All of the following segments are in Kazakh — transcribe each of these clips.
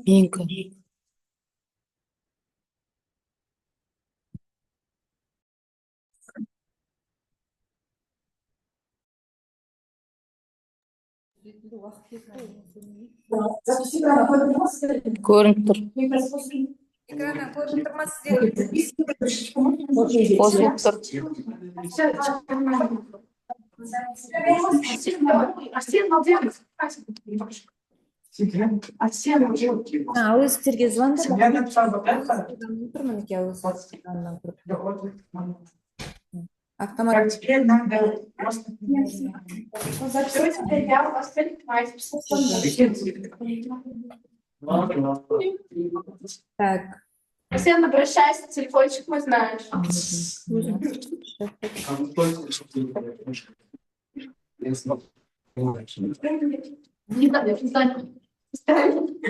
Менікі. Көрініп тұр. Экраннан көрініп тұр ма сіздерге? Қосылып тұр. Әуезовтерге звондап мінеке әуезовтерге автомат. Так. Постоянно обращайся, телефончик мой знаешь. Не надо, не знаю.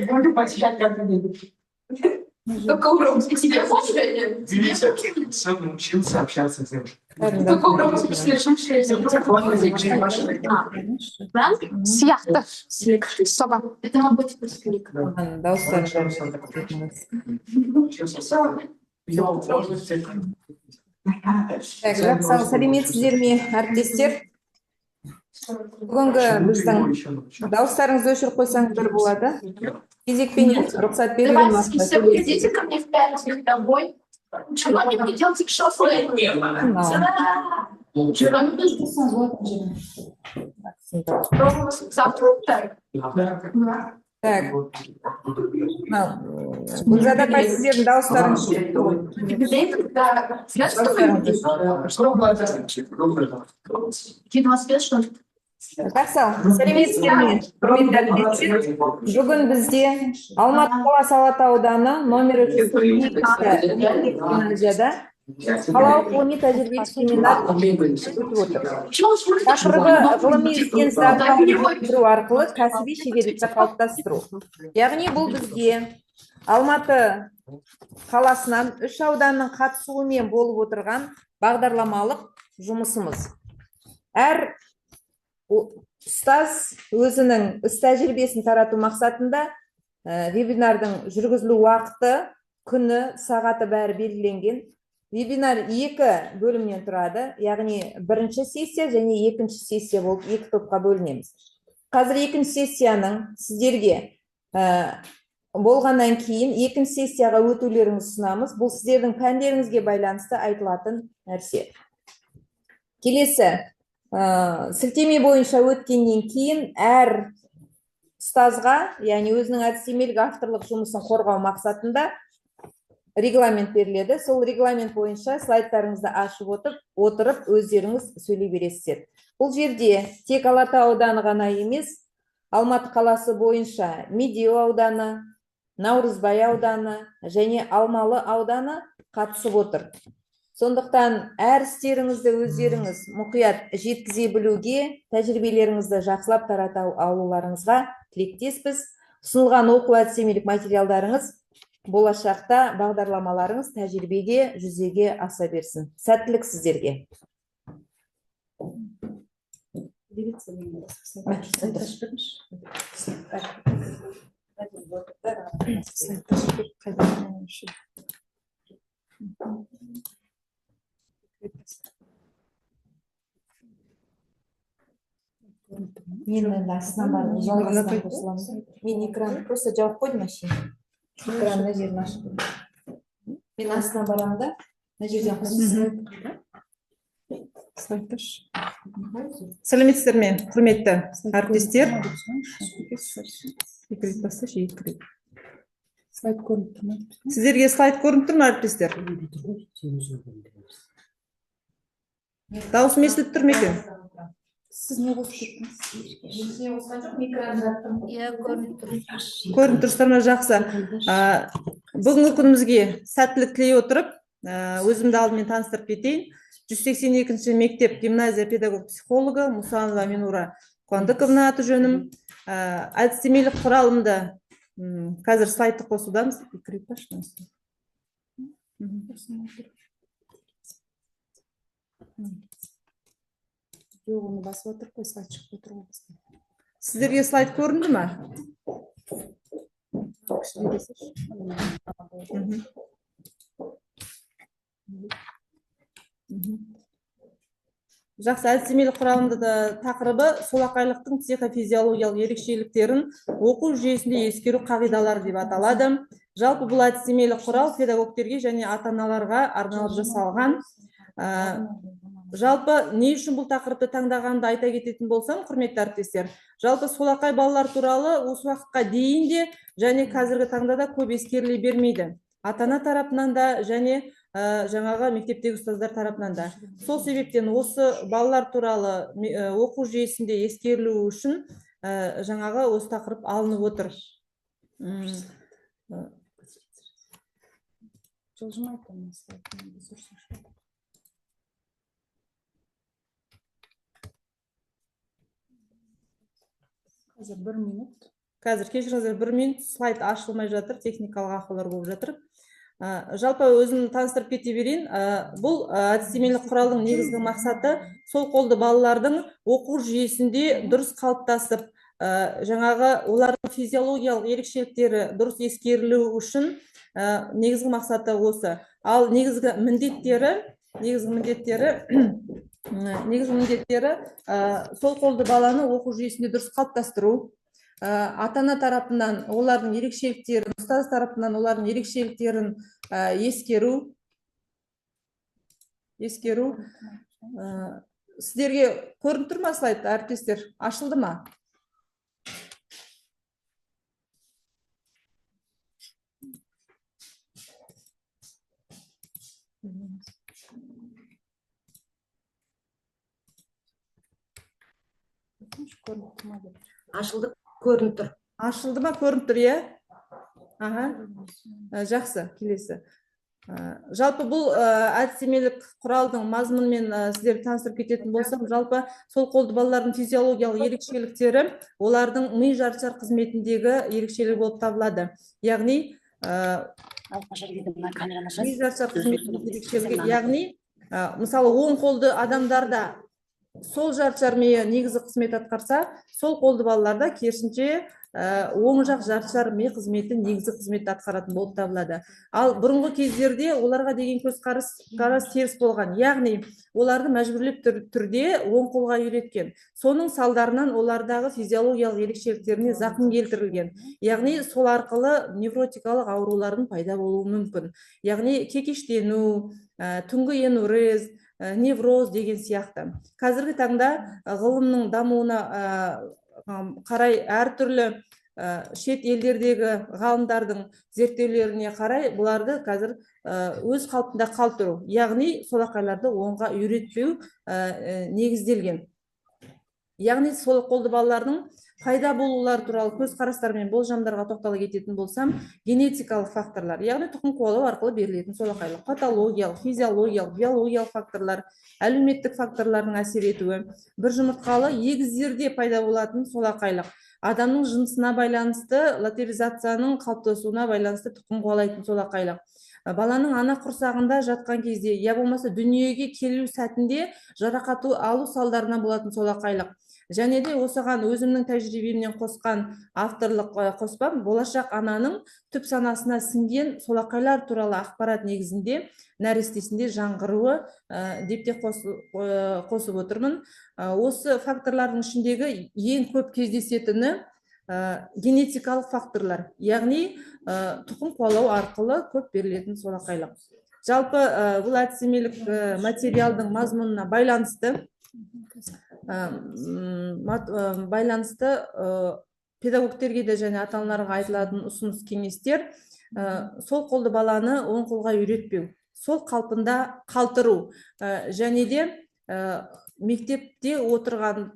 Буду почитать каждый день. Только уроки тебе хочешь? Сам научился общаться с девушкой. Только уроки слышим Сияқты. Соба. Это мабуть просто Дауыстар. Так, жақсы, сәлеметсіздер ме, әріптестер? Бүгінгі біздің дауыстарыңызды өшіріп қойсаңыздар болады. Кезекпенен рұқсат берілген Давайте уақытта все приходите ко мне в пятницу домой. Чего мне придется шофлы? Чего мне завтра? Так, Гүлзада апай, сіздердің дауыстарыңыз Жақсы, сәлеметсіздер ме, құрметті әріптестер? Бүгін бізде Алматы қаласы Алатау ауданы номері 3 гимназияда қалалық ғылыми тәжірибелік семинар өтіп отыр. Тақырыбы ғылыми ізденісті арқылы арқылы кәсіби шеберлікті қалыптастыру. Яғни бұл бізге Алматы қаласынан 3 ауданның қатысуымен болып отырған бағдарламалық жұмысымыз. Әр ұстаз өзінің іс тәжірибесін тарату мақсатында вебинардың жүргізілу уақыты, күні, сағаты бәрі белгіленген. Вебинар 2 бөлімнен тұрады, яғни бірінші сессия және екінші сессия болып 2 топқа бөлінеміз. Қазір екінші сессияның сіздерге болғаннан кейін екінші сессияға өтулеріңізді ұсынамыз. Бұл сіздердің пәндеріңізге байланысты айтылатын нәрсе. Келесі, сілтеме бойынша өткеннен кейін әр ұстазға, яғни өзінің әдістемелік авторлық жұмысын қорғау мақсатында регламент беріледі. Сол регламент бойынша слайдтарыңызды ашып отырып, өздеріңіз сөйлей бересіздер. Бұл жерде тек Алатау ауданы ғана емес, Алматы қаласы бойынша Медеу ауданы, Наурызбай ауданы және Алмалы ауданы қатысып отыр. Сондықтан әр істеріңізді өздеріңіз мұқият жеткізе білуге, тәжірибелеріңізді жақсылап тарата алуларыңызға тілектеспіз. Ұсынылған оқу әдістемелік материалдарыңыз болашақта бағдарламаларыңыз тәжірибеге жүзеге аса берсін. Сәттілік сіздерге. Мен экран просто жауып қойдым машина. Экранна жерін ашып. Мен астына барамын да, мына жерден қосып. Сәлеметсіздер ме, құрметті әріптестер? Сіздерге слайд көрініп тұр ма, әріптестер? Дауысым естіліп тұр ма екен? Сіз не қосып кеттіңіз? Көрініп тұрсыздар ма? Жақсы. Бүгінгі күнімізге сәттілік тілей отырып, өзімді алдымен таныстырып кетейін. 182-ші мектеп гимназия педагог-психологы Мұсанова Минура Қуандыковна аты жөнім. Әдістемелік құралымды қазір слайдты қосудамыз. Сіздерге слайд көрінді ма? Жақсы, әдістемелік құрамында да тақырыбы солақайлықтың психофизиологиялық ерекшеліктерін оқу жүйесінде ескеру қағидалары деп аталады. Жалпы бұл әдістемелік құрал педагогтерге және ата-аналарға арналып жасалған. Жалпы не үшін бұл тақырыпты таңдағанды айта кететін болсам, құрметті әріптестер, жалпы солақай балалар туралы осы уақытқа дейін де және қазіргі таңда да көп ескеріле бермейді. Ата-ана тарапынан да және жаңағы мектептегі ұстаздар тарапынан да. Сол себептен осы балалар туралы оқу жүйесінде ескерілу үшін жаңағы осы тақырып алынып отыр. Қазір кешіріңіздер, 1 минут слайд ашылмай жатыр, техникалық ақаулар болып жатыр. Жалпы өзім таныстырып кете берейін. Бұл әдістемелік құралдың негізгі мақсаты сол қолды балалардың оқу жүйесінде дұрыс қалыптасып, жаңағы олардың физиологиялық ерекшеліктері дұрыс ескерілу үшін негізгі мақсаты осы. Ал негізгі міндеттері сол қолды баланы оқу жүйесінде дұрыс қалыптастыру, ата-ана тарапынан олардың ерекшеліктерін, ұстаз тарапынан олардың ерекшеліктерін ескеру. Сіздерге көрініп тұр ма слайд, әріптестер? Ашылды ма? Ашылды, көрініп тұр. Ашылды ма, көрініп тұр, е? Жақсы, келесі. Жалпы бұл әдістемелік құралдың мазмұнымен сіздерді таныстырып кететін болсам, жалпы сол қолды балалардың физиологиялық ерекшеліктері олардың ми жарчар қызметіндегі ерекшелігі болып табылады. Яғни ми жарчар қызметіндегі ерекшелігі, яғни мысалы оң қолды адамдарда сол жарчар миы негізі қызмет атқарса, сол қолды балаларда керісінше оң жақ жарчар ми қызметі негізі қызмет атқаратын болып табылады. Ал бұрынғы кездерде оларға деген көзқарас теріс болған. Яғни оларды мәжбүрлеп түрде оң қолға үйреткен. Соның салдарынан олардағы физиологиялық ерекшеліктеріне зақым келтірілген. Яғни сол арқылы невротикалық аурулардың пайда болуы мүмкін. Яғни кекештену, түнгі енурез, невроз деген сияқты. Қазіргі таңда ғылымның дамуына қарай әртүрлі шет елдердегі ғалымдардың зерттеулеріне қарай бұларды қазір өз қалпында қалдыру, яғни солақайларды оңға үйретпеу негізделген. Яғни сол қолды балалардың пайда болулар туралы көзқарастар мен болжамдарға тоқтала кететін болсам, генетикалық факторлар, яғни тұқым қуалау арқылы берілетін солақайлық, патологиялық, физиологиялық, биологиялық факторлар, әлеуметтік факторлардың әсер етуі, бір жұмыртқалы егіздерде пайда болатын солақайлық, адамның жынысына байланысты, латерализацияның қалыптасуына байланысты тұқым қуалайтын солақайлық, баланың ана құрсағында жатқан кезде, я болмаса дүниеге келу сәтінде жарақат алу салдарынан болатын солақайлық. Және де осыған өзімнің тәжірибемнен қосқан авторлық қоспам, болашақ ананың түп санасына сіңген солақайлар туралы ақпарат негізінде нәрестесінде жаңғыруы деп те қосып отырмын. Осы факторлардың ішіндегі ең көп кездесетіні генетикалық факторлар, яғни тұқым қуалау арқылы көп берілетін солақайлық. Жалпы бұл әдістемелік материалдың мазмұнына байланысты педагогтерге де және ата-аналарға айтылатын ұсыныс кеңестер сол қолды баланы оң қолға үйретпеу, сол қалпында қалтыру және де мектепте отырған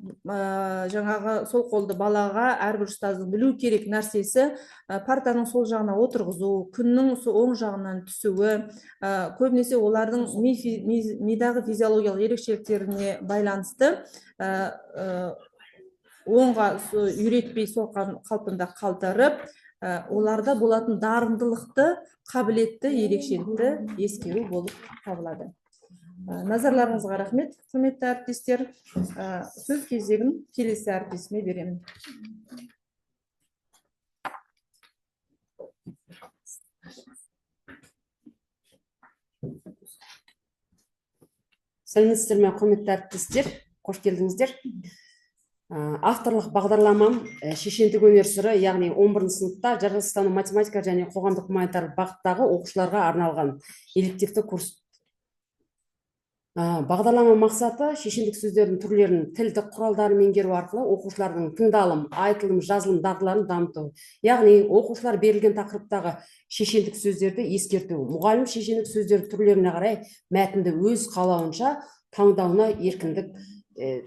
жаңағы сол қолды балаға әрбір ұстаздың білу керек нәрсесі партаның сол жағына отырғызу, күннің оң жағынан түсуі, көбінесе олардың мидағы физиологиялық ерекшеліктеріне байланысты оңға үйретпей сол қалпында қалтырып, оларда болатын дарындылықты, қабілетті, ерекшелікті ескеру болып табылады. Назарларыңызға рахмет, құрметті әріптестер. Сөз кезегін келесі әріптесіме беремін. Сәлеметсіздер ме, құрметті әріптестер, қош келдіңіздер. Авторлық бағдарламам шешендік өнер сыры, яғни 11 сыныпта жаратылыстану, математика және қоғамдық гуманитарлық бағыттағы оқушыларға арналған элективті курс. Бағдарлама мақсаты шешендік сөздердің түрлерін тілдік құралдарын меңгеру арқылы оқушылардың тыңдалым, айтылым, жазылым дағдыларын дамыту. Яғни оқушылар берілген тақырыптағы шешендік сөздерді ескерту. Мұғалім шешендік сөздер түрлеріне қарай мәтінді өз қалауынша таңдауына еркіндік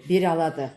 бере алады.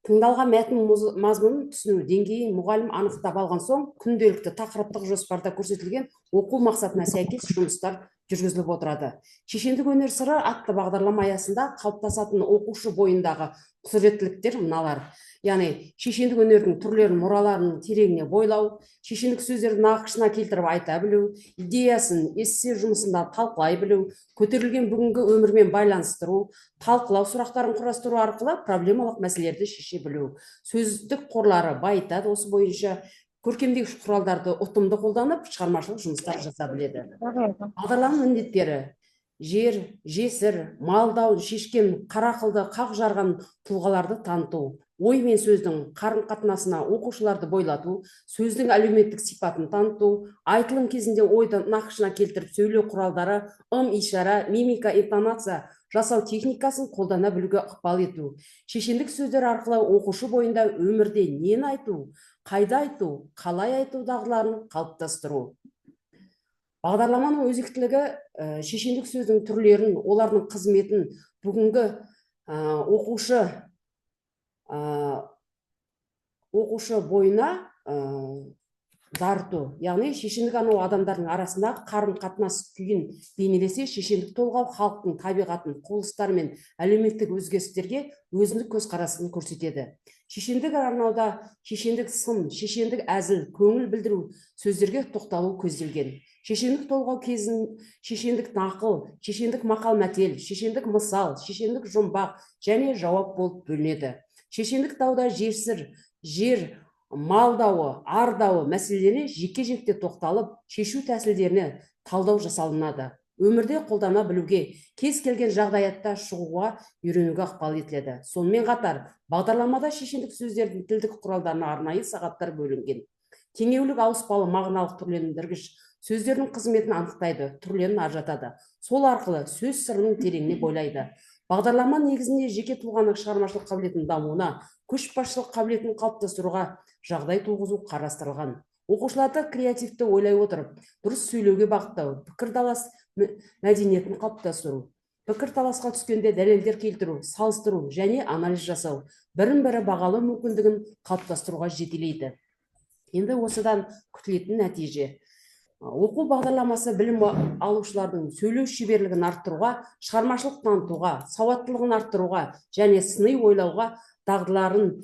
Тыңдалған мәтін мазмұнын түсіну деңгейін мұғалім анықтап алған соң, күнделікті тақырыптық жоспарда көрсетілген оқу мақсатына сәйкес жұмыстар жүргізіліп отырады. Шешендік өнер сыры атты бағдарлама аясында қалыптасатын оқушы бойындағы құзыреттіліктер мыналар. Яғни шешендік өнердің түрлерін, мұраларын тереңіне бойлау, шешендік сөздерді нақышына келтіріп айта білу, идеясын эссе жұмысында талқылай білу, көтерілген бүгінгі өмірмен байланыстыру, талқылау сұрақтарын құрастыру арқылы проблемалық мәселелерді шеше білу. Сөздік қорлары байытады, осы бойынша көркемдегіш құралдарды ұтымды қолданып, шығармашылық жұмыстар жаса біледі. Бағдарламаның міндеттері: жер, жесір, малдау, шешкен, қарақылды, қақ жарған тұлғаларды таныту, ой мен сөздің қарым қатынасына оқушыларды бойлату, сөздің әлеуметтік сипатын таныту, айтылым кезінде ойды нақышына келтіріп сөйлеу құралдары, ишара, мимика, интонация жасау техникасын қолдана білуге ықпал ету. Шешендік сөздер арқылы оқушы бойында өмірде нені айту, қайда айту, қалай айту дағдыларын қалыптастыру. Бағдарламаның өзектілігі шешендік сөздің түрлерін, олардың қызметін бүгінгі оқушы бойына дарыту. Яғни шешендік анау адамдардың арасындағы қарым қатынас күйін бейнелесе, шешендік толғау халықтың табиғатын, құбылыстар мен әлеуметтік өзгерістерге өзіндік көзқарасын көрсетеді. Шешендік арнауда шешендік сын, шешендік әзіл, көңіл білдіру сөздерге тоқталу көзделген. Шешендік толғау кезін шешендік нақыл, шешендік мақал-мәтел, шешендік мысал, шешендік жұмбақ және жауап болып бөлінеді. Шешендік дауда жесір, жер, мал дауы, ар дауы мәселелеріне жеке-жекте тоқталып, шешу тәсілдеріне талдау жасалынады. Өмірде қолдана білуге, кез келген жағдаятта шығуға үйренуге ықпал етіледі. Сонымен қатар, бағдарламада шешендік сөздердің тілдік құралдарына арнайы сағаттар бөлінген. Теңеулік, ауыспалы, мағыналық түрлендіргіш сөздердің қызметін анықтайды, түрлерін ажыратады. Сол арқылы сөз сырының тереңіне бойлайды. Бағдарлама негізінде жеке тұлғаның шығармашылық қабілетінің дамуына, көшбасшылық қабілетін қалыптастыруға жағдай туғызу қарастырылған. Оқушыларды креативті ойлай отырып, дұрыс сөйлеуге бағыттау, пікірталас мәдениетін қалыптастыру, пікірталасқа түскенде дәлелдер келтіру, салыстыру және анализ жасау, бірін-бірі бағалау мүмкіндігін қалыптастыруға жетелейді. Енді осыдан күтілетін нәтиже: оқу бағдарламасы білім алушылардың сөйлеу шеберлігін арттыруға, шығармашылық танытуға, сауаттылығын арттыруға және сыни ойлауға дағдыларын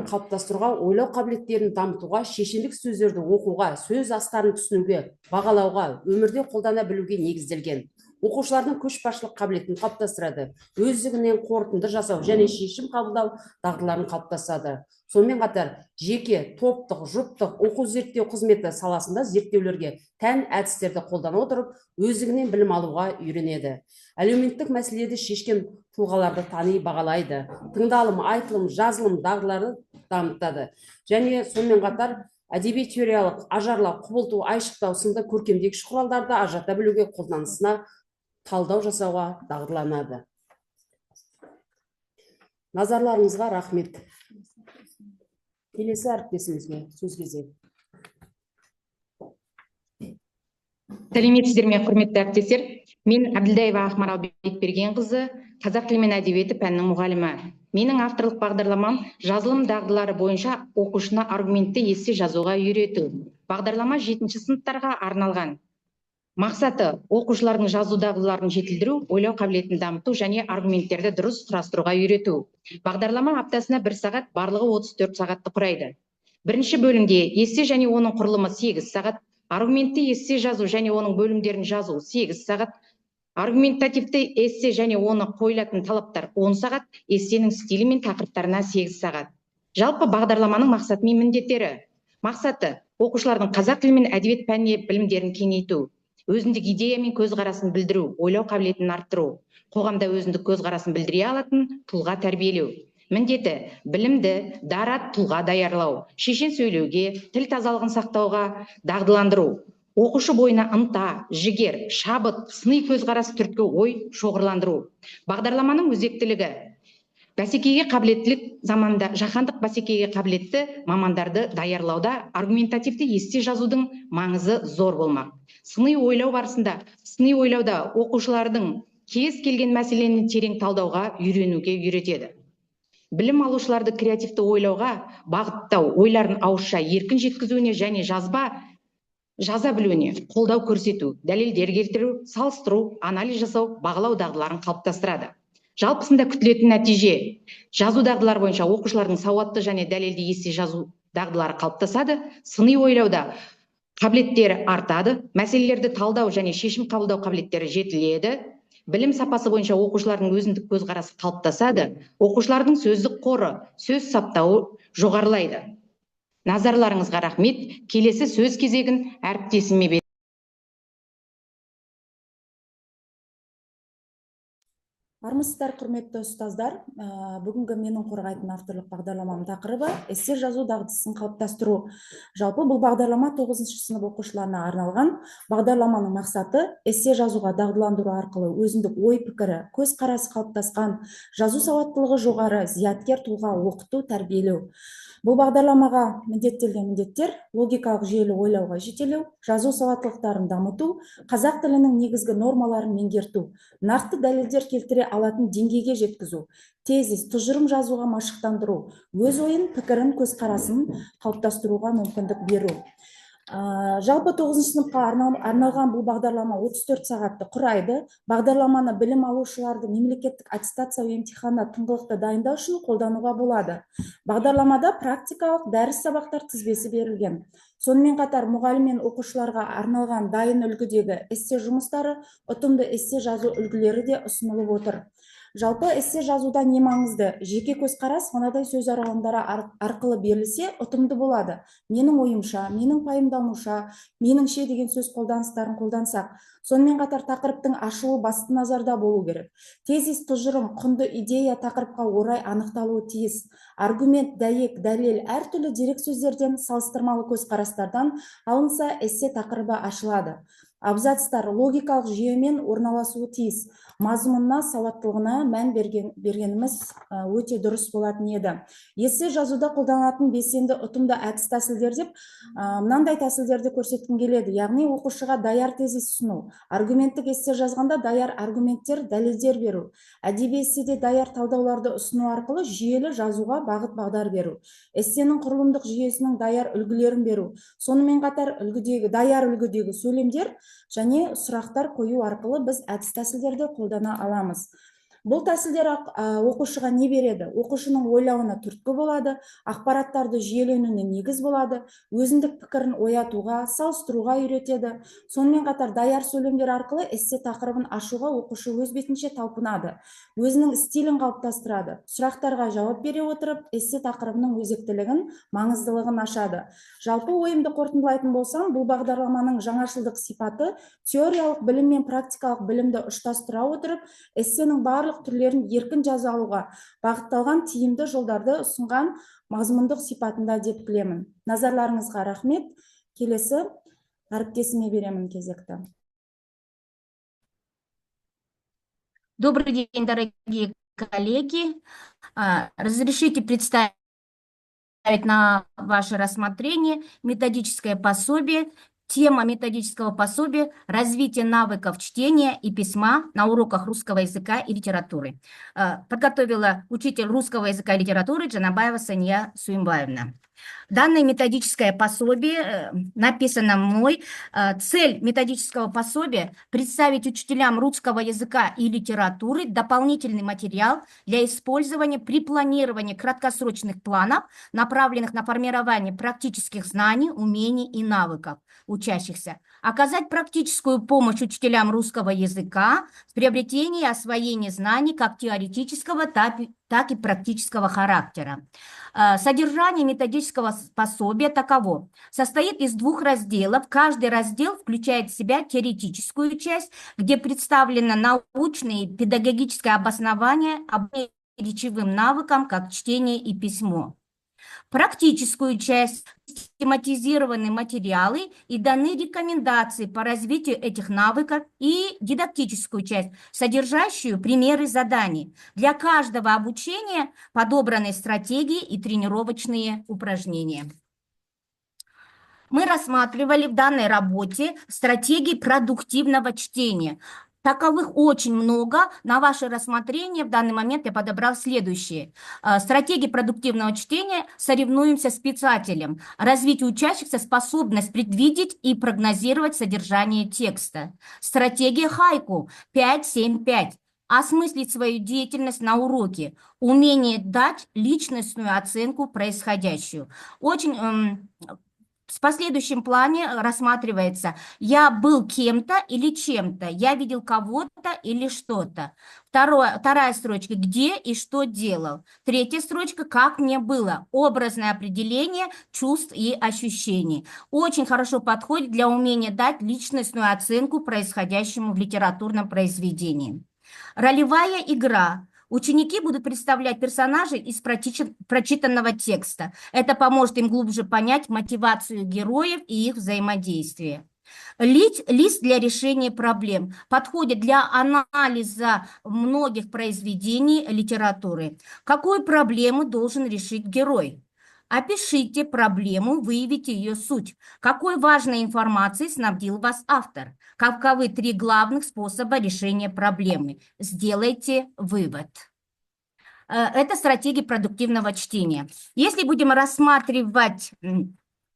қалыптастыруға, ойлау қабілеттерін дамытуға, шешендік сөздерді оқуға, сөз астарын түсінуге, бағалауға, өмірде қолдана білуге негізделген. Оқушылардың көшбасшылық қабілетін қалыптастырады, өздігінен қорытынды жасау және шешім қабылдау дағдыларын қалыптастырады. Сонымен қатар, жеке, топтық, жұптық оқу зерттеу қызметі саласында зерттеулерге тән әдістерді қолдана отырып, өздігінен білім алуға үйренеді. Әлеуметтік мәселелерді шешкен тұлғаларды тани бағалайды. Тыңдалым, айтылым, жазылым дағдыларын дамытады. Және сонымен қатар, әдеби теориялық ажарлау, құбылту, айшықтау сынды көркемдегіш құралдарды ажырата білуге, қолданысына талдау жасауға дағдыланады. Назарларыңызға рахмет. Келесі әріптесімізге сөз кезегі. Сәлеметсіздер ме, құрметті әріптестер? Мен Әбділдаева Ақмарал Бекбергенқызы, қазақ тілі мен әдебиеті пәнінің мұғалімі. Менің авторлық бағдарламам жазылым дағдылары бойынша оқушыны аргументті эссе жазуға үйрету. Бағдарлама 7-ші сыныптарға арналған. Мақсаты: оқушылардың жазу дағдыларын жетілдіру, ойлау қабілетін дамыту және аргументтерді дұрыс құрастыруға үйрету. Бағдарлама аптасына 1 сағат, барлығы 34 сағатты құрайды. Бірінші бөлімде эссе және оның құрылымы 8 сағат, аргументті эссе жазу және оның бөлімдерін жазу 8 сағат, аргументативті эссе және оны қойылатын талаптар 10 сағат, эссенің стилі мен тақырыптарына 8 сағат. Жалпы бағдарламаның мақсаты мен міндеттері: мақсаты: оқушылардың қазақ тілі мен әдебиет пәніне білімдерін кеңейту. өзіндік идея мен көзқарасын білдіру, ойлау қабілетін арттыру, қоғамда өзіндік көзқарасын білдіре алатын тұлға тәрбиелеу. Міндеті білімді, дара тұлға даярлау, шешен сөйлеуге, тіл тазалығын сақтауға дағдыландыру. Оқушы бойына ынта, жігер, шабыт, сыни көзқарас түрткі ой шоғырландыру. Бағдарламаның өзектілігі. Бәсекеге қабілеттілік заманда жаһандық бәсекеге қабілетті мамандарды даярлауда аргументативті есте жазудың маңызы зор болмақ. Сыни ойлау барысында, сыни ойлауда оқушылардың кез келген мәселені терең талдауға үйренуге үйретеді. Білім алушыларды креативті ойлауға бағыттау, ойларын ауызша еркін жеткізуіне және жаза білуіне қолдау көрсету, дәлелдер келтіру, салыстыру, анализ жасау, бағалау дағдыларын қалыптастырады. Жалпысында күтілетін нәтиже: жазу дағдылары бойынша оқушылардың сауатты және дәлелді есте жазу дағдылары қалыптасады, сыни ойлауда қабілеттері артады, мәселелерді талдау және шешім қабылдау қабілеттері жетіледі, білім сапасы бойынша оқушылардың өзіндік көзқарасы қалыптасады, оқушылардың сөздік қоры, сөз саптауы жоғарылайды. Назарларыңызға рахмет. Келесі сөз кезегін әріптесіме беремін. Армысыздар, құрметті ұстаздар. Бүгінгі менің қорғайтын авторлық бағдарламам тақырыбы эссе жазу дағдысын қалыптастыру. Жалпы бұл бағдарлама 9-шы сынып оқушыларына арналған. Бағдарламаның мақсаты эссе жазуға дағдыландыру арқылы өзіндік ой пікірі, көзқарасы қалыптасқан, жазу сауаттылығы жоғары, зияткер тұлға оқыту, тәрбиелеу. Бұл бағдарламаға міндеттелген міндеттер: логикалық жүйелі ойлауға жетелеу, жазу сауаттылықтарын дамыту, қазақ тілінің негізгі нормаларын меңгерту, нақты дәлелдер келтіре алатын деңгейге жеткізу, тезис, тұжырым жазуға машықтандыру, өз ойын, пікірін, көзқарасын қалыптастыруға мүмкіндік беру. Жалпы 9-шы сыныпқа арналған бұл бағдарлама 34 сағатты құрайды. Бағдарламаны білім алушыларды мемлекеттік аттестациялау емтиханына тыңғылықты дайындау үшін қолдануға болады. Бағдарламада практикалық дәріс сабақтар тізбесі берілген. Сонымен қатар мұғалім мен оқушыларға арналған дайын үлгідегі эссе жұмыстары, ұтымды эссе жазу үлгілері де ұсынылып отыр. Жалпы эссе жазуда не маңызды? Жеке көзқарас мынадай сөз аралымдары арқылы берілсе ұтымды болады. Менің ойымша, менің пайымдауымша, меніңше деген сөз қолданыстарын қолдансақ. Сонымен қатар тақырыптың ашылуы басты назарда болу керек. Тезис, тұжырым, құнды идея тақырыпқа орай анықталуы тиіс. Аргумент, дәйек, дәлел әртүрлі дерек сөздерден, салыстырмалы көзқарастардан алынса эссе тақырыбы ашылады. Абзацтар логикалық жүйемен орналасуы тиіс. Мазмұнына, сауаттылығына мән бергеніміз өте дұрыс болатын еді. Эссе жазуда қолданылатын белсенді ұтымды әдіс тәсілдер деп мынандай тәсілдерді көрсеткім келеді. Яғни оқушыға даяр тезис ұсыну, аргументтік эссе жазғанда даяр аргументтер, дәлелдер беру, әдеби эсседе даяр талдауларды ұсыну арқылы жүйелі жазуға бағыт бағдар беру, эссенің құрылымдық жүйесінің даяр үлгілерін беру, сонымен қатар даяр үлгідегі сөйлемдер және сұрақтар қою арқылы біз әдіс тәсілдерді қолдана аламыз. Бұл тәсілдер оқушыға не береді? Оқушының ойлауына түрткі болады, ақпараттарды жүйеленуіне негіз болады, өзіндік пікірін оятуға, салыстыруға үйретеді. Сонымен қатар даяр сөйлемдер арқылы эссе тақырыбын ашуға оқушы өз бетінше талпынады, өзінің стилін қалыптастырады. Сұрақтарға жауап бере отырып, эссе тақырыбының өзектілігін, маңыздылығын ашады. Жалпы ойымды қорытындылайтын болсам, бұл бағдарламаның жаңашылдық сипаты теориялық білім мен практикалық білімді ұштастыра отырып, эссенің барлық түрлерін еркін жаза алуға бағытталған тиімді жолдарды ұсынған мазмұндық сипатында деп білемін. Назарларыңызға рахмет. Келесі әріптесіме беремін кезекті. Добрый день, дорогие коллеги. Разрешите представить на ваше рассмотрение методическое пособие. Тема методического пособия – развитие навыков чтения и письма на уроках русского языка и литературы. Подготовила учитель русского языка и литературы Джанабаева Сания Суимбаевна. Данное методическое пособие написано мной. Цель методического пособия – представить учителям русского языка и литературы дополнительный материал для использования при планировании краткосрочных планов, направленных на формирование практических знаний, умений и навыков учащихся, Оказать практическую помощь учителям русского языка в приобретении и освоении знаний как теоретического, так и практического характера. Содержание методического пособия таково. Состоит из 2 разделов. Каждый раздел включает в себя теоретическую часть, где представлено научное и педагогическое обоснование речевым навыкам, как чтение и письмо. Практическую часть, систематизированы материалы и даны рекомендации по развитию этих навыков, и дидактическую часть, содержащую примеры заданий. Для каждого обучения подобраны стратегии и тренировочные упражнения. Мы рассматривали в данной работе стратегии продуктивного чтения. Таковых очень много. На ваше рассмотрение в данный момент я подобрал следующие. Стратегии продуктивного чтения: соревнуемся с писателем. Развить у учащихся способность предвидеть и прогнозировать содержание текста. Стратегия хайку 5-7-5. Осмыслить свою деятельность на уроке. Умение дать личностную оценку происходящему. В последующем плане рассматривается: я был кем-то или чем-то, я видел кого-то или что-то. Вторая строчка: где и что делал. Третья строчка: как мне было. Образное определение чувств и ощущений. Очень хорошо подходит для умения дать личностную оценку происходящему в литературном произведении. Ролевая игра. Ученики будут представлять персонажей из прочитанного текста. Это поможет им глубже понять мотивацию героев и их взаимодействие. Лист для решения проблем подходит для анализа многих произведений литературы. Какую проблему должен решить герой? Опишите проблему, выявите ее суть. Какой важной информацией снабдил вас автор? Каковы 3 главных способа решения проблемы? Сделайте вывод. Это стратегия продуктивного чтения. Если будем рассматривать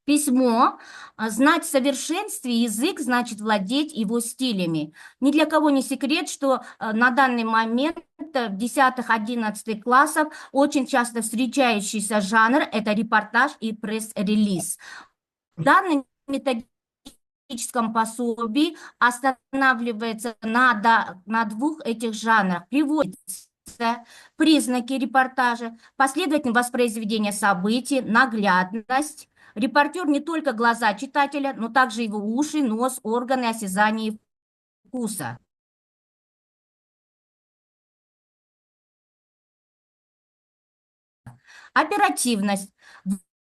письмо, знать в совершенстве язык значит владеть его стилями. Ни для кого не секрет, что на данный момент в 10-11 классах очень часто встречающийся жанр – это репортаж и пресс-релиз. В данном методическом пособии останавливается на 2 этих жанрах. Приводится признаки репортажа, последовательное воспроизведение событий, наглядность. Репортер не только глаза читателя, но также его уши, нос, органы осязания и вкуса. Оперативность.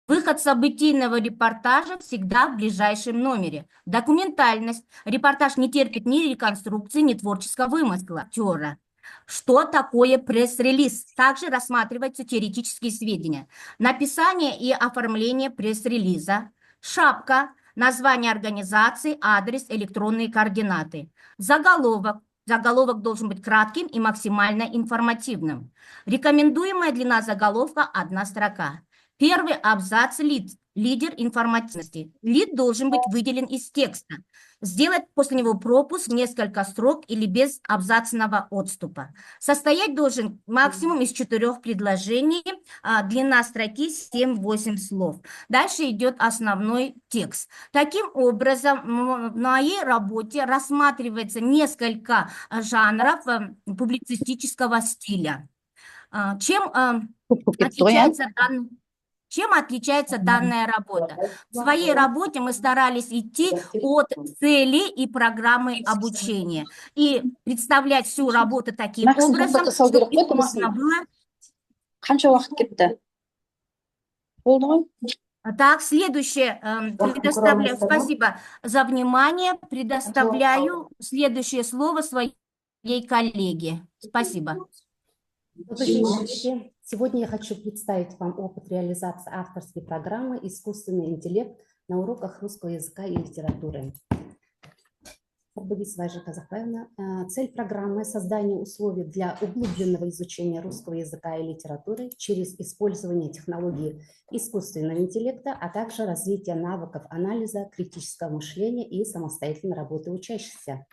Выход событийного репортажа всегда в ближайшем номере. Документальность. Репортаж не терпит ни реконструкции, ни творческого вымысла актера. Что такое пресс-релиз? Также рассматриваются теоретические сведения. Написание и оформление пресс-релиза. Шапка. Название организации, адрес, электронные координаты. Заголовок. Заголовок должен быть кратким и максимально информативным. Рекомендуемая длина заголовка – 1 строка. Первый абзац – лидер информативности. Лид должен быть выделен из текста. Сделать после него пропуск в несколько строк или без абзацного отступа. Состоять должен максимум из 4 предложений, длина строки 7-8 слов. Дальше идет основной текст. Таким образом, в моей работе рассматривается несколько жанров публицистического стиля. Чем отличается данная работа? В своей работе мы старались идти от цели и программы обучения и представлять всю работу таким образом, чтобы их можно было... Так, следующее, предоставляю, спасибо за внимание, предоставляю следующее слово своей коллеге. Спасибо. Сегодня я хочу представить вам опыт реализации авторской программы «Искусственный интеллект» на уроках русского языка и литературы. Цель программы – создание условий для углубленного изучения русского языка и литературы через использование технологий искусственного интеллекта, а также развитие навыков анализа, критического мышления и самостоятельной работы учащихся.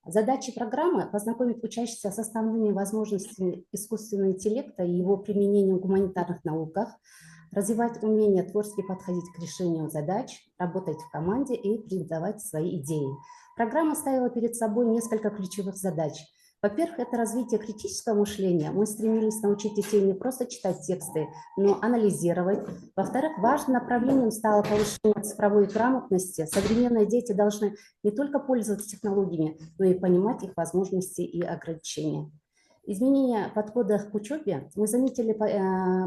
Задача программы – познакомить учащихся с основными возможностями искусственного интеллекта и его применения в гуманитарных науках, развивать умение творчески подходить к решению задач, работать в команде и презентовать свои идеи. Программа ставила перед собой несколько ключевых задач. Во-первых, это развитие критического мышления. Мы стремились научить детей не просто читать тексты, но анализировать. Во-вторых, важным направлением стало повышение цифровой грамотности. Современные дети должны не только пользоваться технологиями, но и понимать их возможности и ограничения. Изменение подхода к учебе. Мы заметили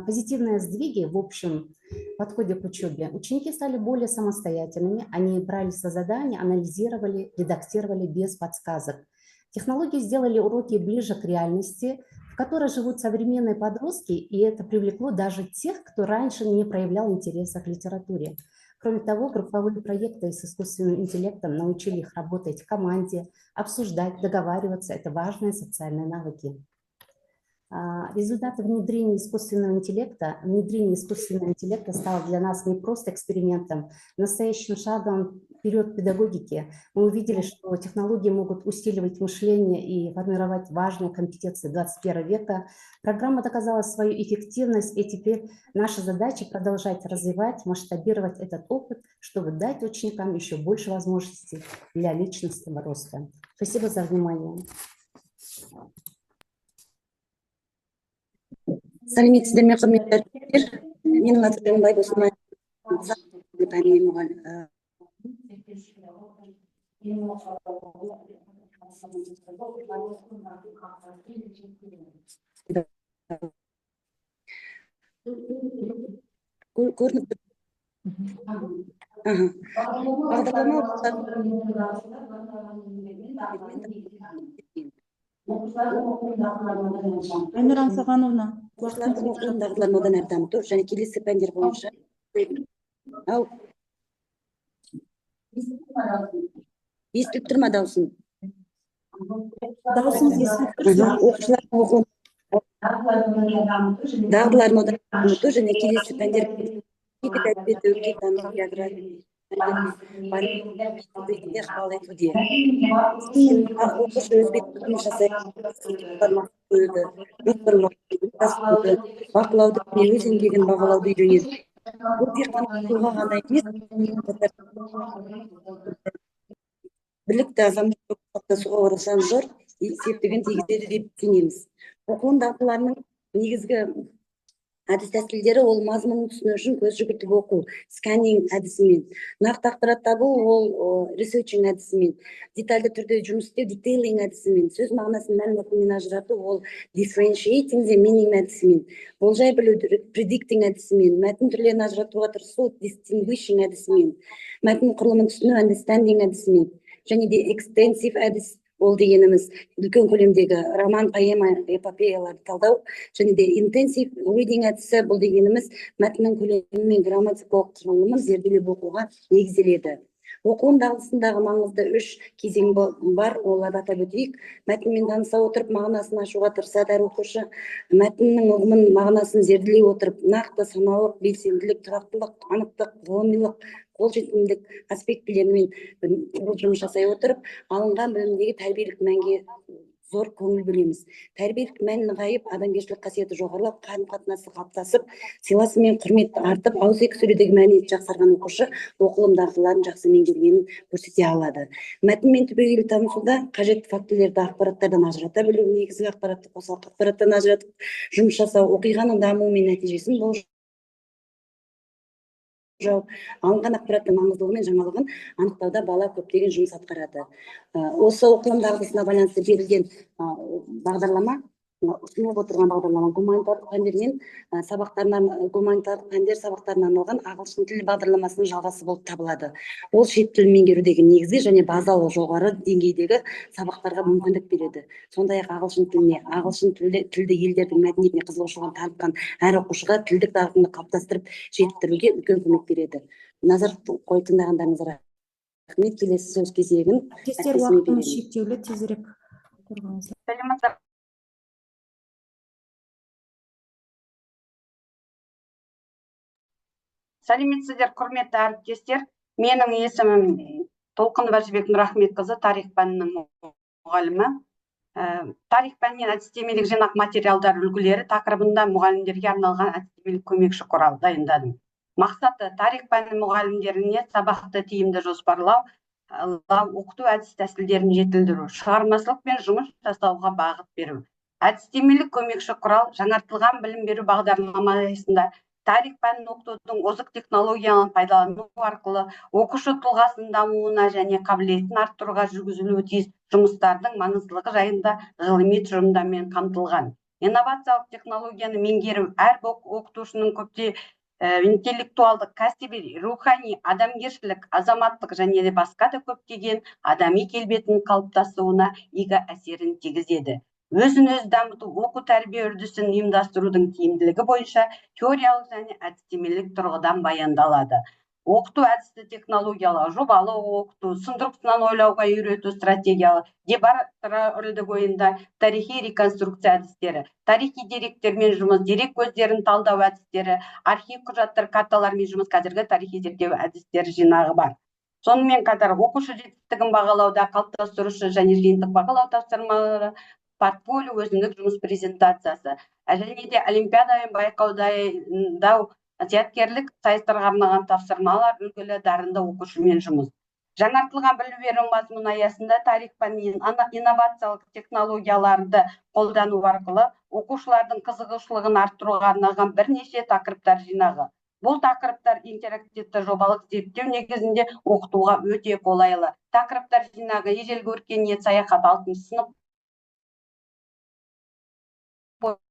позитивные сдвиги в общем подходе к учебе. Ученики стали более самостоятельными, они брались за задания, анализировали, редактировали без подсказок. Технологии сделали уроки ближе к реальности, в которой живут современные подростки, и это привлекло даже тех, кто раньше не проявлял интереса к литературе. Кроме того, групповые проекты с искусственным интеллектом научили их работать в команде, обсуждать, договариваться. Это важные социальные навыки. Результаты внедрения искусственного интеллекта стало для нас не просто экспериментом, настоящим шагом вперед в педагогике. Мы увидели, что технологии могут усиливать мышление и формировать важные компетенции 21 века. Программа доказала свою эффективность, и теперь наша задача продолжать развивать, масштабировать этот опыт, чтобы дать ученикам еще больше возможностей для личностного роста. Спасибо за внимание. Сәлеметсіздер ме, құрметті әріптестер? Менің атым Байбосынай пәнінен мұғалім. Көрініп тұр. Айнұр Аңсағановна, Оқушылардың оқылым дағдыларын одан әрі дамыту және келесі пәндер бойынша естіліп тұр ма даусың? дауысыңыз естіліп тұр. Оқушылардың оқылым дағдыларын одан әрі дамыту және келесі пәндер кейбір әдебиет, өлкетану, география ықпал етуде. Оқушы өзбек тілін жасайды, бақылауды және өз еңбегін бағалауды үйренеді. Бұл тек қана тұлға ғана емес, бірлікті азаматтық қалыптасуға орасан зор септігін тигізеді деп сенеміз. Оқылым дағдыларының негізгі әдіс тәсілдері ол мазмұнын түсіну үшін көз жүгіртіп оқу, сканинг әдісімен, нақты ақпарат табу ол ресерчинг әдісімен, детальды түрде жұмыс істеу детейлинг әдісімен, сөз мағынасын мән мазмұнынан ажырату ол differentiating the meaning әдісімен, болжай білу predicting әдісімен, мәтін түрлерін ажыратуға тырысу distinguishing әдісімен, мәтін құрылымын түсіну understanding әдісімен, және де extensive әдіс ол дегеніміз үлкен көлемдегі роман, поэма, эпопеяларды талдау, және де intensive reading әдісі бұл дегеніміз мәтіннің көлемі мен грамматикалық құрылымын зерделеп оқуға негізделеді. Оқылым дағдысындағы маңызды 3 кезең бар, оларды атап өтейік. Мәтінмен таныса отырып, мағынасын ашуға тырысады әр оқушы. Мәтіннің ұғымын, мағынасын зерделей отырып, нақты саналық, белсенділік, тұрақтылық, анықтық, ғылымилық, қолжетімділік аспектілерімен жұмыс жасай отырып, алынған білімдегі тәрбиелік мәнге зор көңіл бөлеміз. Тәрбиелік мән нығайып, адамгершілік қасиеті жоғарылап, қарым-қатынасы қалыптасып, сыйласы мен құрметті артып, ауызекі сөйлеудегі мәдениеті жақсарған оқушы оқылым дағдыларын жақсы меңгергенін көрсете алады. Мәтінмен түбегейлі танысуда қажетті фактілерді ақпараттардан ажырата білу, негізгі ақпаратты қосалқы ақпараттан ажыратып жұмыс жасау, оқиғаның дамуы мен нәтижесін алынған ақпараттың маңыздылығы мен жаңалығын анықтауда бала көптеген жұмыс атқарады. Осы оқылым дағдысына байланысты берілген бағдарлама, ұсынылып отырған бағдарлама гуманитарлық пәндермен гуманитарлық пәндер сабақтарына арналған ағылшын тілі бағдарламасының жалғасы болып табылады. Ол шет тілін меңгерудегі негізгі және базалық жоғары деңгейдегі сабақтарға мүмкіндік береді. Сондай-ақ ағылшын тілді елдердің мәдениетіне қызығушылығын танытқан әр оқушыға тілдік дағдыны қалыптастырып жетілдіруге үлкен көмек береді. Назар қойып тыңдағандарыңызға рахмет. Келесі сөз кезегін Әріптестер, уақытымыз шектеулі, тезірек қорғаңыздар. Сәлеметсіздер, құрметті әріптестер. Менің есімім Толқынова Жібек Нұрахметқызы, тарих пәнінің мұғалімі. тарих пәнінен әдістемелік жинақ материалдар үлгілері тақырыбында мұғалімдерге арналған әдістемелік көмекші құрал дайындадым. Мақсаты тарих пәні мұғалімдеріне сабақты тиімді жоспарлау, оқыту әдіс тәсілдерін жетілдіру, шығармашылықпен жұмыс жасауға бағыт беру. Әдістемелік көмекші құрал жаңартылған білім беру бағдарлама аясында тарих пәнін оқытудың озық технологияны пайдалану арқылы оқушы тұлғасының дамуына және қабілетін арттыруға жүргізілуі тиіс жұмыстардың маңыздылығы жайында ғылыми тұжырымдармен қамтылған. Инновациялық технологияны меңгеру әрбір оқытушының интеллектуалдық, кәсіби, рухани, адамгершілік, азаматтық және де басқа да көптеген адами келбетінің қалыптасуына игі әсерін тигізеді. Өзін-өзі дамыту оқу тәрбие үрдісін ұйымдастырудың тиімділігі бойынша теориялық және әдістемелік тұрғыдан баяндалады. Оқыту әдісті технологиялар, жобалық оқыту, сындырғысынан ойлауға үйрету стратегиялы, дебат ойында тарихи реконструкция әдістері, тарихи деректермен жұмыс, дерек көздерін талдау әдістері, архив құжаттар, карталармен жұмыс, қазіргі тарихи зерттеу әдістері жинағы бар. Сонымен қатар оқушы жетістігін бағалауда қалыптастырушы және жиынтық бағалау тапсырмалары, портфолио, өзіндік жұмыс презентациясы, және де олимпиада мен байқауда зияткерлік сайыстарға арналған тапсырмалар, үлгілі дарынды оқушымен жұмыс. Жаңартылған білім беру мазмұны аясында тарих пәнінен инновациялық технологияларды қолдану арқылы оқушылардың қызығушылығын арттыруға арналған бірнеше тақырыптар жинағы. Бұл тақырыптар интерактивті жобалық зерттеу негізінде оқытуға өте қолайлы. Тақырыптар жинағы ежелгі өркениет, саяхат, 6 сынып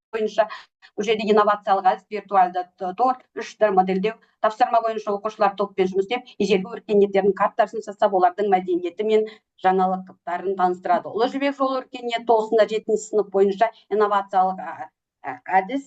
бойынша жерде инновациялық әдіс, виртуалды тор, 3D модельдеу, тапсырма бойынша оқушылар топпен жұмыс істеп, ежелгі өркениеттердің картасын жасап, олардың мәдениеті мен жаңалықтарын таныстырады. Ұлы жібек жолы өркениеті 9-7 сынып бойынша инновациялық әдіс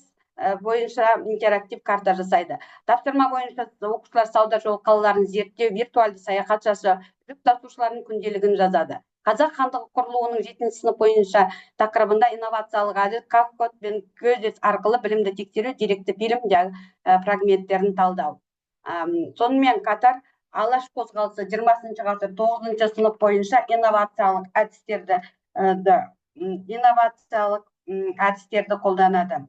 бойынша интерактив карта жасайды. Тапсырма бойынша оқушылар сауда жол қалаларын зерттеу, виртуалды саяхат жасау, жүк тасушылардың күнделігін жазады. Қазақ хандығы құрылуының 7 сынып бойынша тақырыбында инновациялық әдіс, код пен көз арқылы білімді тексеру, деректі фильм фрагменттерін талдау. Сонымен қатар Алаш қозғалысы 20 ғасыр 9 сынып бойынша инновациялық әдістерді қолданады.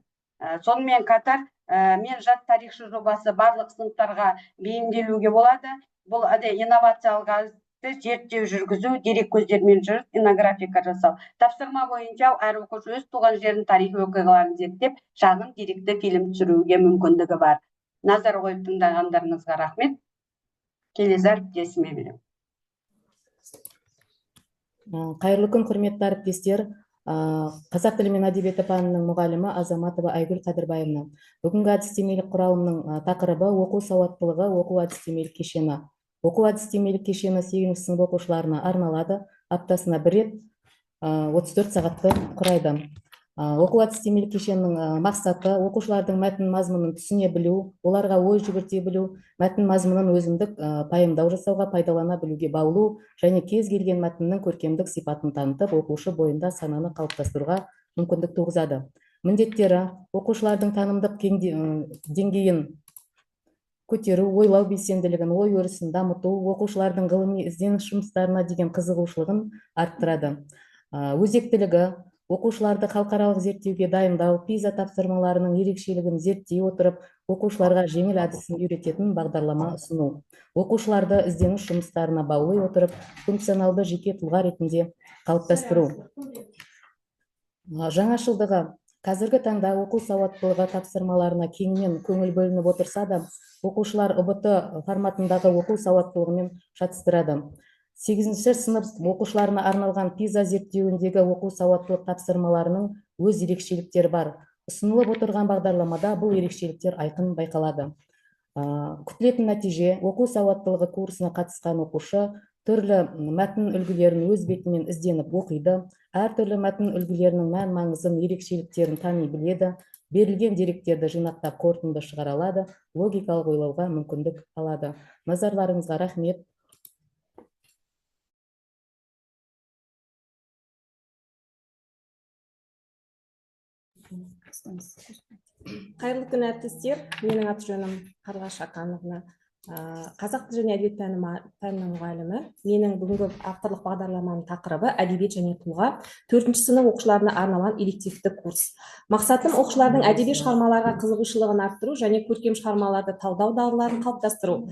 Сонымен қатар мен жат тарихшы жобасы барлық сыныптарға бейімделуге болады. Бұл инновациялық әдіс зерттеу жүргізу, дерек көздермен жүріс, инографика жасау. Тапсырма бойынша әр оқушы өз туған жерінің тарихи оқиғаларын зерттеп, шағын деректі фильм түсіруге мүмкіндігі бар. Назар қойып тыңдағандарыңызға рахмет. Келесі әріптесіме беремін. Қайырлы күн, құрметті әріптестер. Қазақ тілі мен әдебиеті пәнінің мұғалімі Азаматова Айгүл Қадырбаевна. Бүгінгі әдістемелік құралымның тақырыбы оқу сауаттылығы, оқу әдістемелік кешені. Оқу әдістемелік кешені 8 сынып оқушыларына арналады. Аптасына бір рет 34 сағатты құрайды. Оқу әдістемелік кешенінің мақсаты оқушылардың мәтін мазмұнын түсіне білу, оларға ой жүгірте білу, мәтін мазмұнын өзіндік пайымдау жасауға, пайдалана білуге баулу және кез келген мәтіннің көркемдік сипатын танытып, оқушы бойында сананы қалыптастыруға мүмкіндік туғызады. Міндеттері оқушылардың танымдық деңгейін көтеру, ойлау белсенділігін, ой өрісін дамыту, оқушылардың ғылыми ізденіс жұмыстарына деген қызығушылығын арттырады. Өзектілігі оқушыларды халықаралық зерттеуге дайындау, PISA тапсырмаларының ерекшелігін зерттей отырып, оқушыларға жеңіл әдісін үйрететін бағдарлама ұсыну. Оқушыларды ізденіс жұмыстарына баулай отырып, функционалды жеке тұлға ретінде қалыптастыру. Жаңашылдығы қазіргі таңда оқу сауаттылығы тапсырмаларына кеңінен көңіл бөлініп отырса да, оқушылар ұбт форматындағы оқу сауаттылығымен шатыстырады. 8 сынып оқушыларына арналған PISA зерттеуіндегі оқу сауаттылық тапсырмаларының өз ерекшеліктері бар. Ұсынылып отырған бағдарламада бұл ерекшеліктер айқын байқалады. Күтілетін нәтиже: оқу сауаттылығы курсына қатысқан оқушы түрлі мәтін үлгілерін өз бетімен ізденіп оқиды, әртүрлі мәтін үлгілерінің мән маңызын, ерекшеліктерін тани біледі, берілген деректерді жинақтап қорытынды шығара алады, логикалық ойлауға мүмкіндік алады. Назарларыңызға рахмет. Қайырлы күн, әріптестер. Менің аты жөнім Қарлығаш Ақановна. Қазақ тілі және әдебиет пәнінің мұғалімі. Менің бүгінгі авторлық бағдарламаның тақырыбы әдебиет және тұлға, 4-ші сынып оқушыларына арналған элективті курс. Мақсатым оқушылардың әдеби шығармаларға қызығушылығын арттыру және көркем шығармаларды талдау дағдыларын қалыптастыру.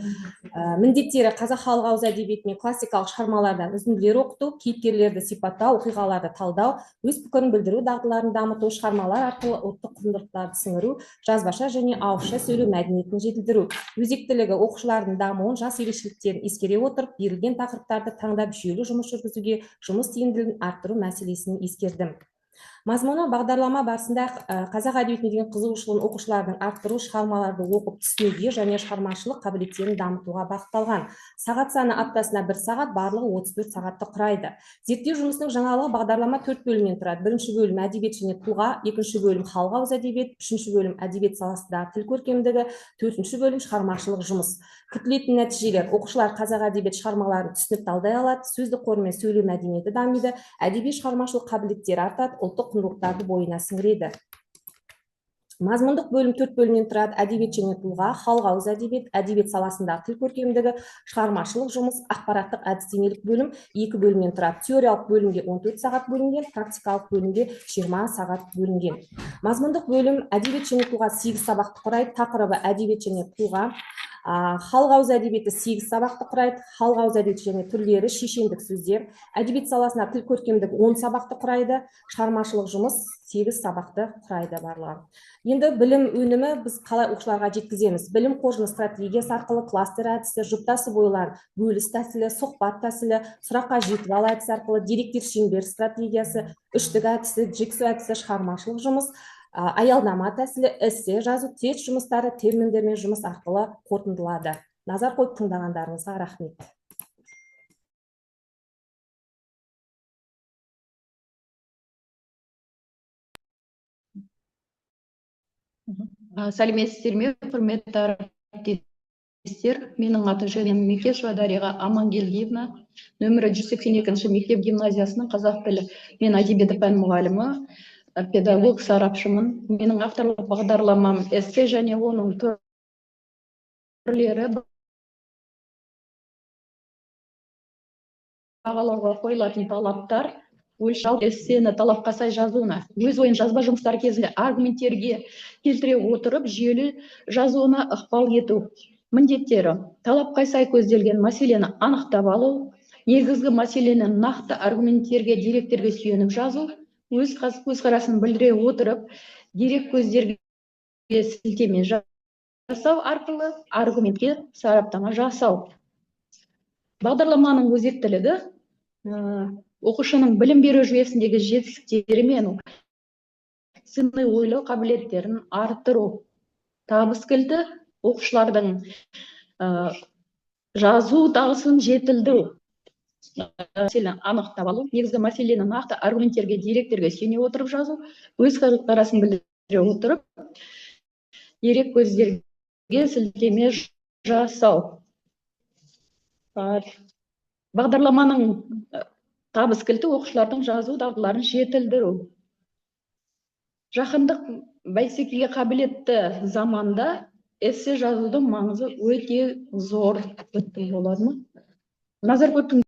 Міндеттері қазақ халық ауыз әдебиеті мен классикалық шығармалардан үзінділер оқыту, кейіпкерлерді сипаттау, оқиғаларды талдау, өз пікірін білдіру дағдыларын дамыту, шығармалар арқылы ұлттық құндылықтарды сіңіру, жазбаша және ауызша сөйлеу мәдениетін жетілдіру. Өзектілігі оқушылардың дамуын, жас ерекшеліктерін ескере отырып, берілген тақырыптарды таңдап жүйелі жұмыс жүргізуге, жұмыс тиімділігін арттыру мәселесін ескердім. Мазмұны бағдарлама барысында қазақ әдебиетіне деген қызығушылығын оқушылардың арттыру, шығармаларды оқып түсінуге және шығармашылық қабілеттерін дамытуға бағытталған. Сағат саны аптасына 1 сағат, барлығы 34 сағатты құрайды. Зерттеу жұмысының жаңалығы бағдарлама 4 бөлімнен тұрады. Бірінші бөлім әдебиет және тұлға, екінші бөлім халық ауыз әдебиет, үшінші бөлім әдебиет саласындағы тіл көркемдігі, төртінші бөлім шығармашылық жұмыс. Күтілетін нәтижелер: оқушылар қазақ әдебиет шығармаларын түсініп талдай алады, сөздік қоры мен сөйлеу мәдениеті дамиды, әдеби шығармашылық қабілеттері артады, ұлттық құндылықтарды бойына сіңіреді. Мазмұндық бөлім 4 бөлімнен тұрады. Әдебиет және тұлға, халық ауыз әдебиет, әдебиет саласындағы тіл көркемдігі, шығармашылық жұмыс, ақпараттық әдістемелік бөлім 2 бөлімнен тұрады. Теориялық бөлімге 14 сағат бөлінген, практикалық бөлімге 20 сағат бөлінген. Мазмұндық бөлім әдебиет және тұлға 8 сабақты құрайды. Тақырыбы әдебиет және тұлға. Халық ауыз әдебиеті 8 сабақты құрайды. Халық ауыз әдебиеті және түрлері, шешендік сөздер. Әдебиет саласына тіл көркемдік 10 сабақты құрайды. Шығармашылық жұмыс 8 сабақты құрайды барлығы. Енді білім өнімі біз қалай оқушыларға жеткіземіз? Білім қоржыны стратегиясы арқылы кластер әдісі, жұптасып ойлар, бөліс тәсілі, сұхбат тәсілі, сұраққа жетіп ал әдісі арқылы, деректер шеңбер стратегиясы, үштік әдісі, джексу әдісі, шығармашылық жұмыс, аялдама тәсілі, эссе жазу, тест жұмыстары, терминдермен жұмыс арқылы қорытындылады. Назар қойып тыңдағандарыңызға рахмет. Сәлеметсіздер ме, құрметті әріптестер? Менің аты жөнім Мекешева Дариға Амангелдиевна, нөмірі 182 мектеп гимназиясының қазақ тілі мен әдебиеті пән мұғалімі, педагог сарапшымын. Менің авторлық бағдарламам эссе және оның түрлері, бағалауға қойылатын талаптар, өлшау, эссені талапқа сай жазуына, өз ойын жазба жұмыстары кезінде аргументтерге келтіре отырып, жүйелі жазуына ықпал ету. Міндеттері: талапқа сай көзделген мәселені анықтап алу, негізгі мәселені нақты аргументтерге, деректерге сүйеніп жазу, өз көзқарасын білдіре отырып, дерек көздерге сілтеме жасау арқылы аргументке сараптама жасау. Бағдарламаның өзектілігі: оқушының білім беру жүйесіндегі жетістіктері мен сыни ойлау қабілеттерін арттыру. Табыс кілті: оқушылардың жазу дағдысын жетілдіру. Мәселені анықтап алу, негізгі мәселені нақты аргументтерге, деректерге сүйене отырып жазу, өз көзқарасын білдіре отырып, дерек көздерге сілтеме жасау. Бағдарламаның табыс кілті: оқушылардың жазу дағдыларын жетілдіру. Жаһандық бәсекеге қабілетті заманда эссе жазудың маңызы өте зор. Болады ма? Назар қойып